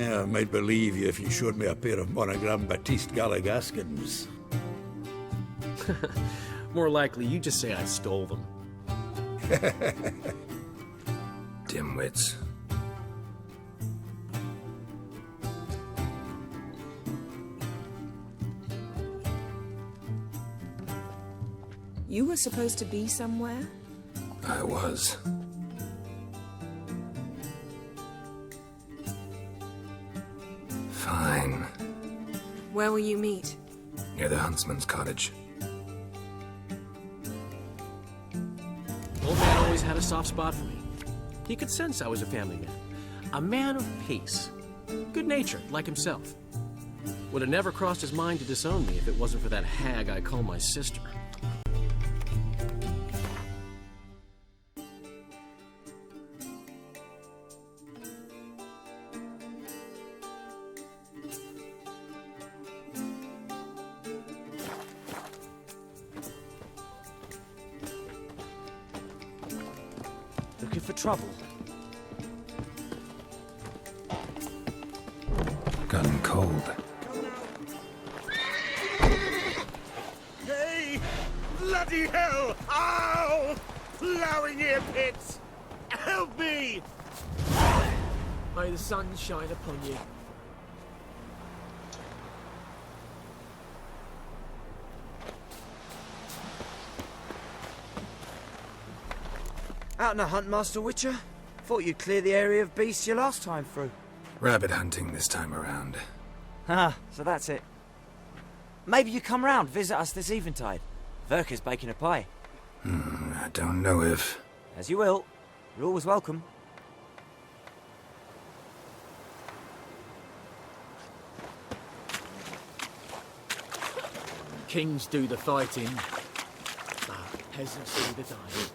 Yeah, I might believe you if you showed me a pair of monogram Batiste Galligaskins. More likely, you just say I stole them. Dimwits. You were supposed to be somewhere? I was. Fine. Where will you meet? Near the huntsman's cottage. Old man always had a soft spot for me. He could sense I was a family man. A man of peace. Good-natured, like himself. Would have never crossed his mind to disown me if it wasn't for that hag I call my sister. Looking for trouble? Gotten cold. Hey! Bloody hell! Ow! Plowing ear pits! Help me! May the sun shine upon you. Out on a hunt, Master Witcher? Thought you'd clear the area of beasts your last time through. Rabbit hunting this time around. Ah, so that's it. Maybe you come round, visit us this eventide. Verka's baking a pie. I don't know if... As you will. You're always welcome. Kings do the fighting, but peasants do the dying.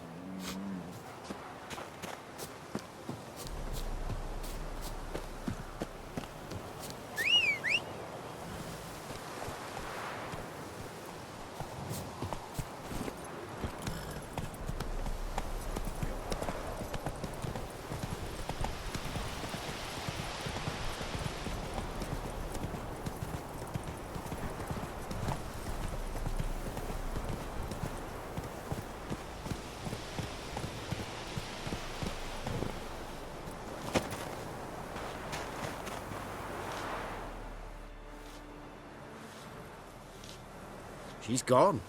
She's gone.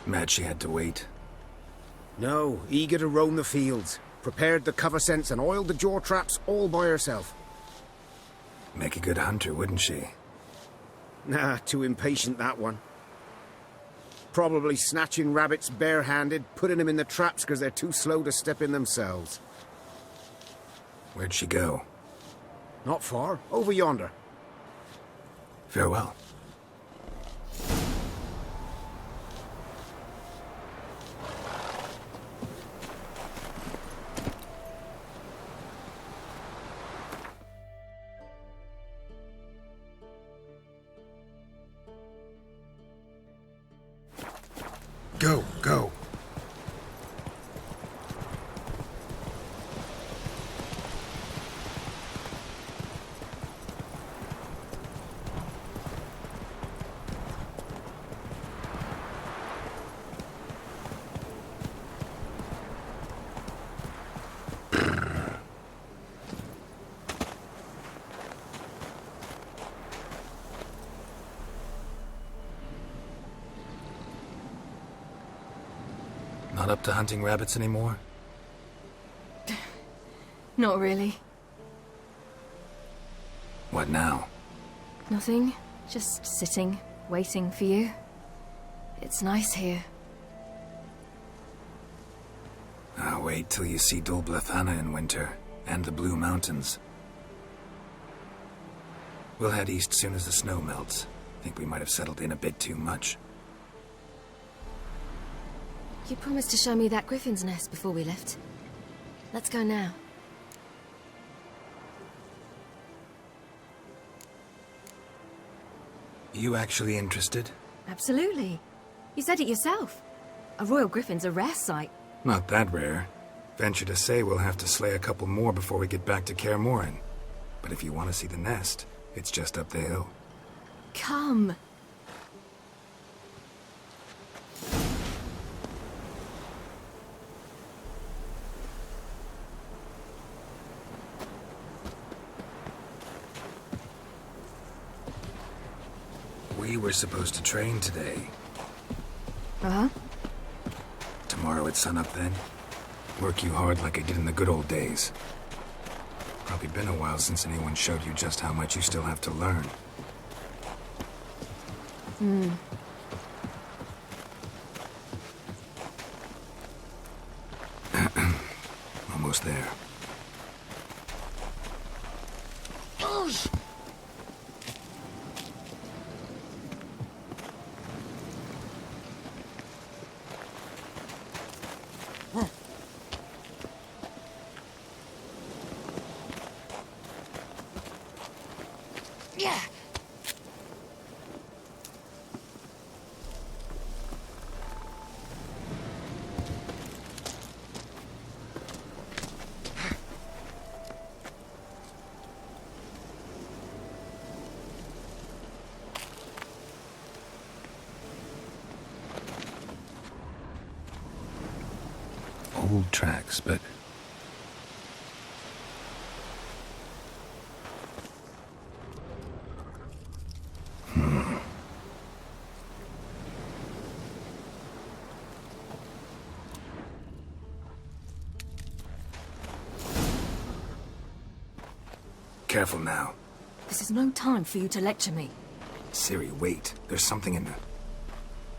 Mad she had to wait. No, eager to roam the fields. Prepared the cover scents and oiled the jaw traps all by herself. Make a good hunter, wouldn't she? Nah, too impatient, that one. Probably snatching rabbits barehanded, putting them in the traps because they're too slow to step in themselves. Where'd she go? Not far. Over yonder. Farewell. Go, go. Not up to hunting rabbits anymore? Not really. What now? Nothing. Just sitting, waiting for you. It's nice here. I'll wait till you see Dol Blathanna in winter, and the Blue Mountains. We'll head east soon as the snow melts. Think we might have settled in a bit too much. You promised to show me that griffin's nest before we left. Let's go now. You actually interested? Absolutely. You said it yourself. A royal griffin's a rare sight. Not that rare. Venture to say we'll have to slay a couple more before we get back to Kaer Morhen. But if you want to see the nest, it's just up the hill. Come. We were supposed to train today. Uh-huh. Tomorrow at sunup then. Work you hard like I did in the good old days. Probably been a while since anyone showed you just how much you still have to learn. Almost there. Old tracks, but... Careful now. This is no time for you to lecture me. Ciri, wait. There's something in there.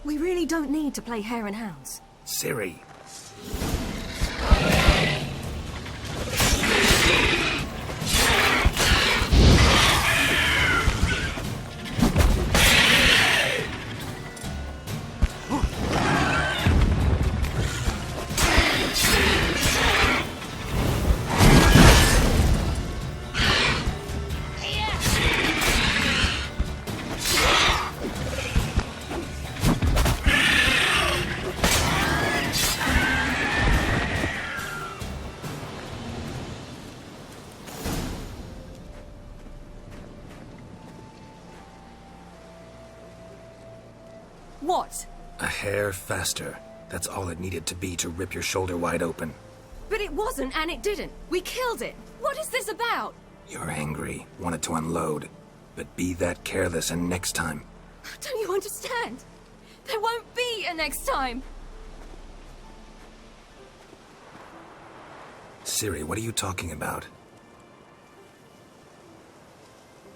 We really don't need to play hare and hounds. Ciri! What? A hair faster. That's all it needed to be to rip your shoulder wide open. But it wasn't, and it didn't. We killed it. What is this about? You're angry, wanted to unload. But be that careless and next time. Don't you understand? There won't be a next time. Ciri, what are you talking about?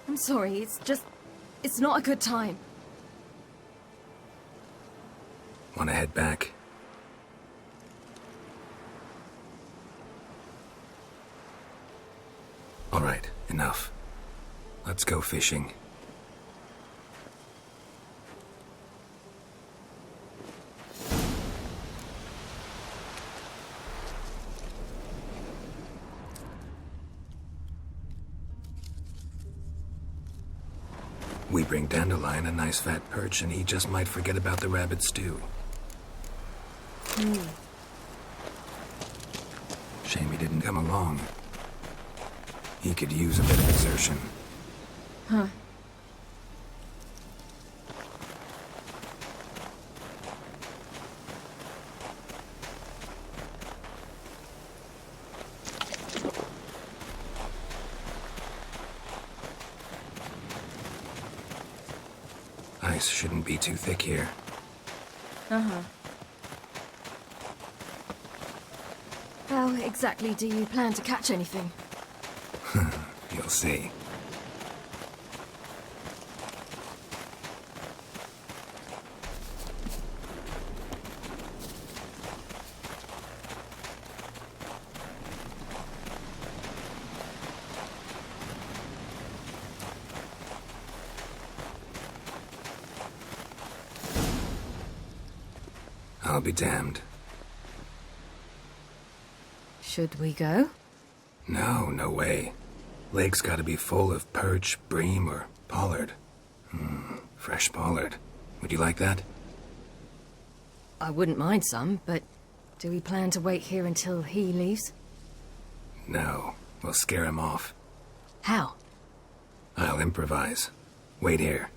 I'm sorry, it's not a good time. Want to head back? All right, enough. Let's go fishing. We bring Dandelion a nice fat perch, and he just might forget about the rabbit stew. Shame he didn't come along. He could use a bit of exertion. Huh. Ice shouldn't be too thick here. Uh-huh. How exactly do you plan to catch anything? You'll see. I'll be damned. Should we go? No, no way. Lake's gotta be full of perch, bream, or pollard. Fresh pollard. Would you like that? I wouldn't mind some, but do we plan to wait here until he leaves? No. We'll scare him off. How? I'll improvise. Wait here.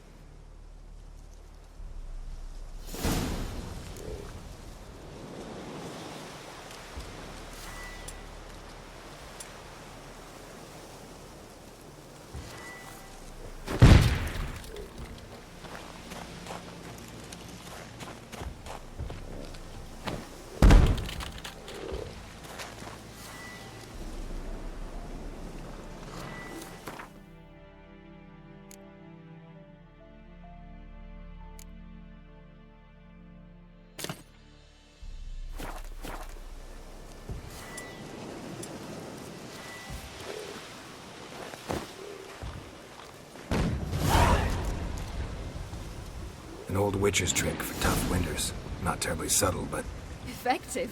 An old witcher's trick for tough winters. Not terribly subtle, but... Effective.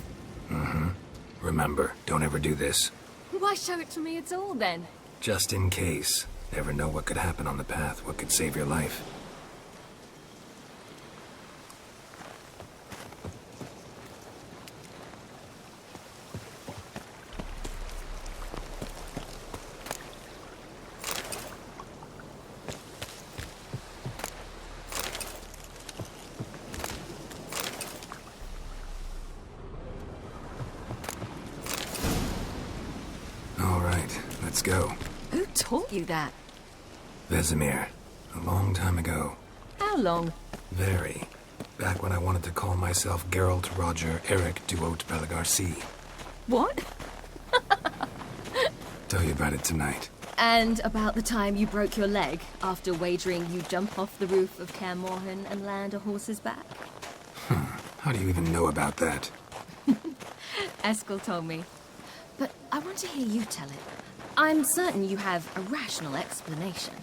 Mm-hmm. Remember, don't ever do this. Why show it to me at all, then? Just in case. Never know what could happen on the path, what could save your life. Let's go. Who taught you that? Vesemir. A long time ago. How long? Very. Back when I wanted to call myself Geralt Roger Eric Duot Belagarcy. What? Tell you about it tonight. And about the time you broke your leg after wagering you jump off the roof of Kaer Morhen and land a horse's back? How do you even know about that? Eskel told me. But I want to hear you tell it. I'm certain you have a rational explanation.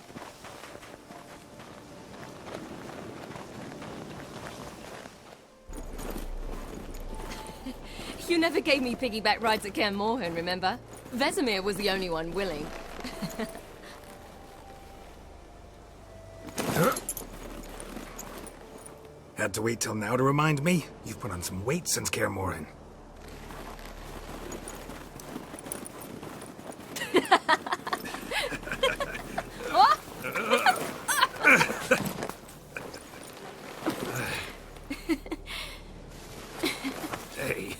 You never gave me piggyback rides at Kaer Morhen, remember? Vesemir was the only one willing. Had to wait till now to remind me? You've put on some weight since Kaer Morhen. Hey.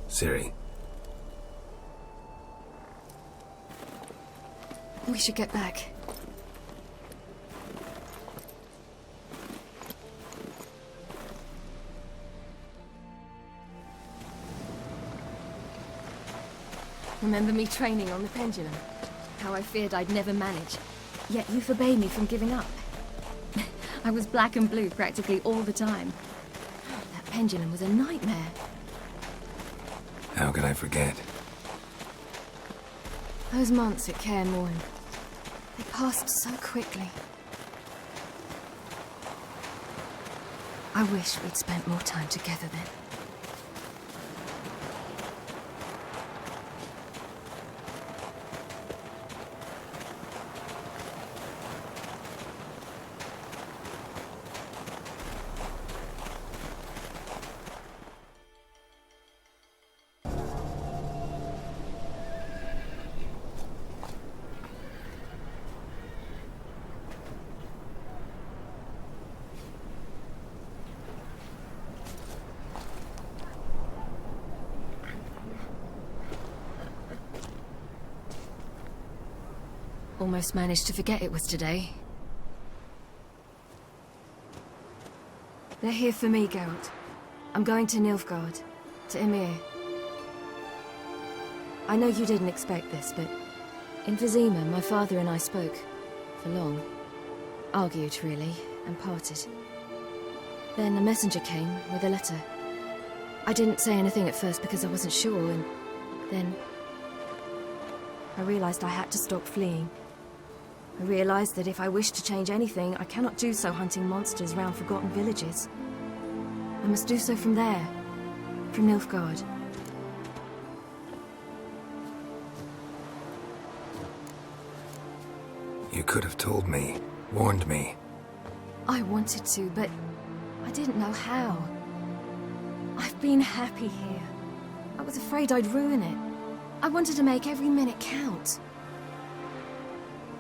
Ciri. We should get back. Remember me training on the pendulum? How I feared I'd never manage. Yet you forbade me from giving up. I was black and blue practically all the time. That pendulum was a nightmare. How could I forget? Those months at Kaer Morhen, they passed so quickly. I wish we'd spent more time together then. Almost managed to forget it was today. They're here for me, Geralt. I'm going to Nilfgaard, to Emir. I know you didn't expect this, but in Vizima, my father and I spoke for long. Argued, really, and parted. Then a messenger came with a letter. I didn't say anything at first because I wasn't sure, and then I realized I had to stop fleeing. I realized that if I wish to change anything, I cannot do so hunting monsters round forgotten villages. I must do so from there, from Nilfgaard. You could have told me, warned me. I wanted to, but I didn't know how. I've been happy here. I was afraid I'd ruin it. I wanted to make every minute count.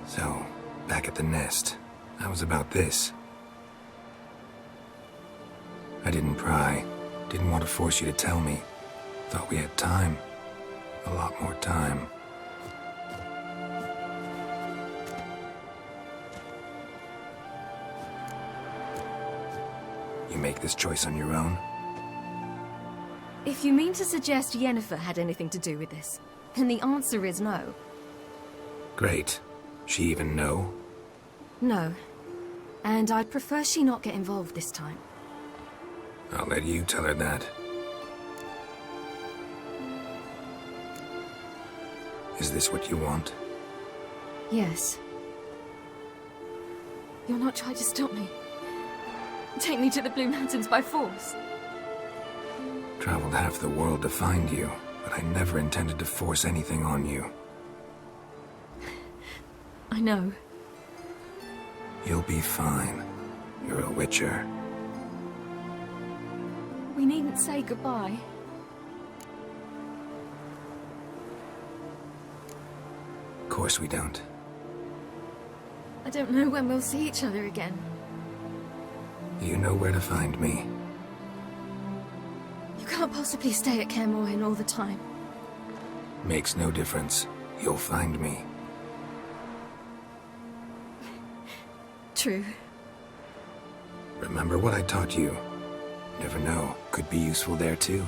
So, back at the nest, I was about this. I didn't pry. Didn't want to force you to tell me. Thought we had time. A lot more time. You make this choice on your own? If you mean to suggest Yennefer had anything to do with this, then the answer is no. Great. She even know? No. And I'd prefer she not get involved this time. I'll let you tell her that. Is this what you want? Yes. You're not trying to stop me. Take me to the Blue Mountains by force. Traveled half the world to find you, but I never intended to force anything on you. I know. You'll be fine. You're a Witcher. We needn't say goodbye. Of course we don't. I don't know when we'll see each other again. You know where to find me. You can't possibly stay at Kaer Morhen all the time. Makes no difference. You'll find me. True. Remember what I taught you. Never know, could be useful there too.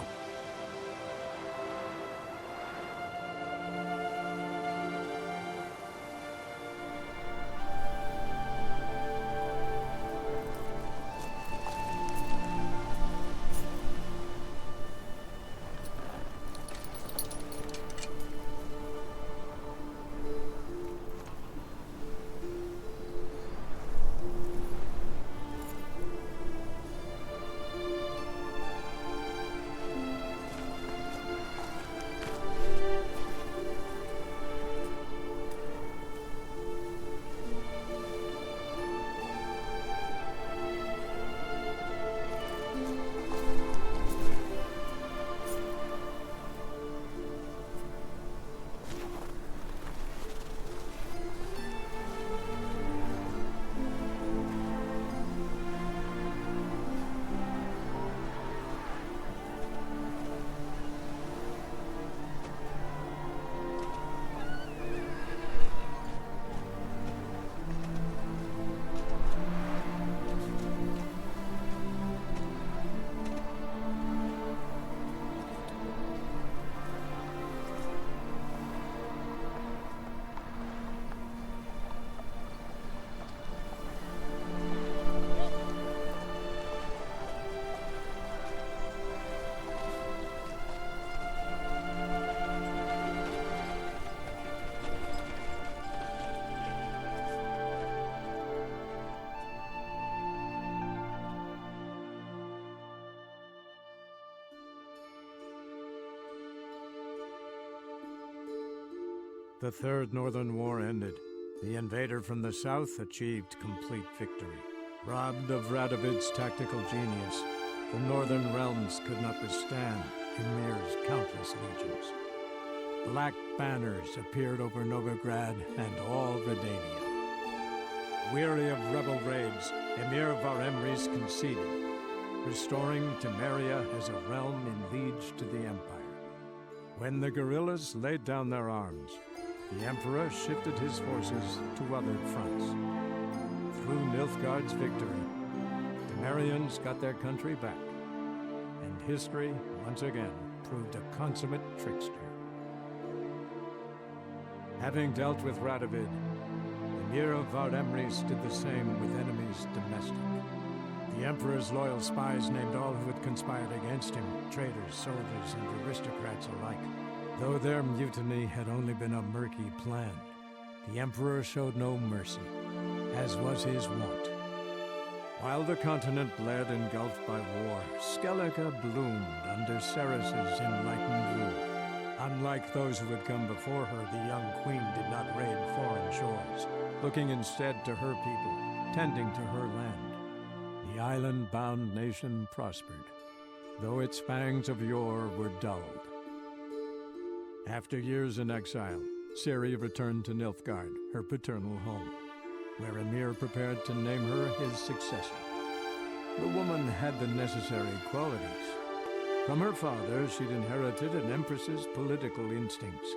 The Third Northern War ended. The invader from the south achieved complete victory. Robbed of Radovid's tactical genius, the northern realms could not withstand Ymir's countless legions. Black banners appeared over Novigrad and all Redania. Weary of rebel raids, Emir Varemres conceded, restoring Temeria as a realm in liege to the Empire. When the guerrillas laid down their arms, the Emperor shifted his forces to other fronts. Through Nilfgaard's victory, Temerians got their country back, and history once again proved a consummate trickster. Having dealt with Radovid, Emir of Varemres did the same with enemies domestic. The Emperor's loyal spies named all who had conspired against him, traitors, soldiers, and aristocrats alike. Though their mutiny had only been a murky plan, the Emperor showed no mercy, as was his wont. While the continent bled engulfed by war, Skellige bloomed under Ceres's enlightened rule. Unlike those who had come before her, the young queen did not raid foreign shores, looking instead to her people, tending to her land. the island-bound nation prospered, though its fangs of yore were dulled. After years in exile, Ciri returned to Nilfgaard, her paternal home, where Emir prepared to name her his successor. The woman had the necessary qualities. From her father, she'd inherited an empress's political instincts.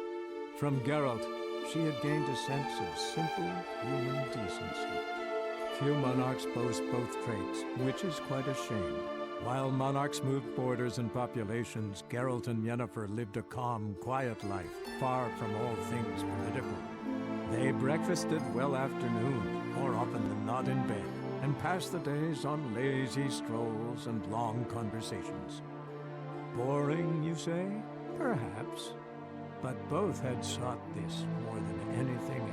From Geralt, she had gained a sense of simple human decency. Few monarchs boast both traits, which is quite a shame. While monarchs moved borders and populations, Geralt and Yennefer lived a calm, quiet life, far from all things political. They breakfasted well after noon, more often than not in bed, and passed the days on lazy strolls and long conversations. Boring, you say? Perhaps. But both had sought this more than anything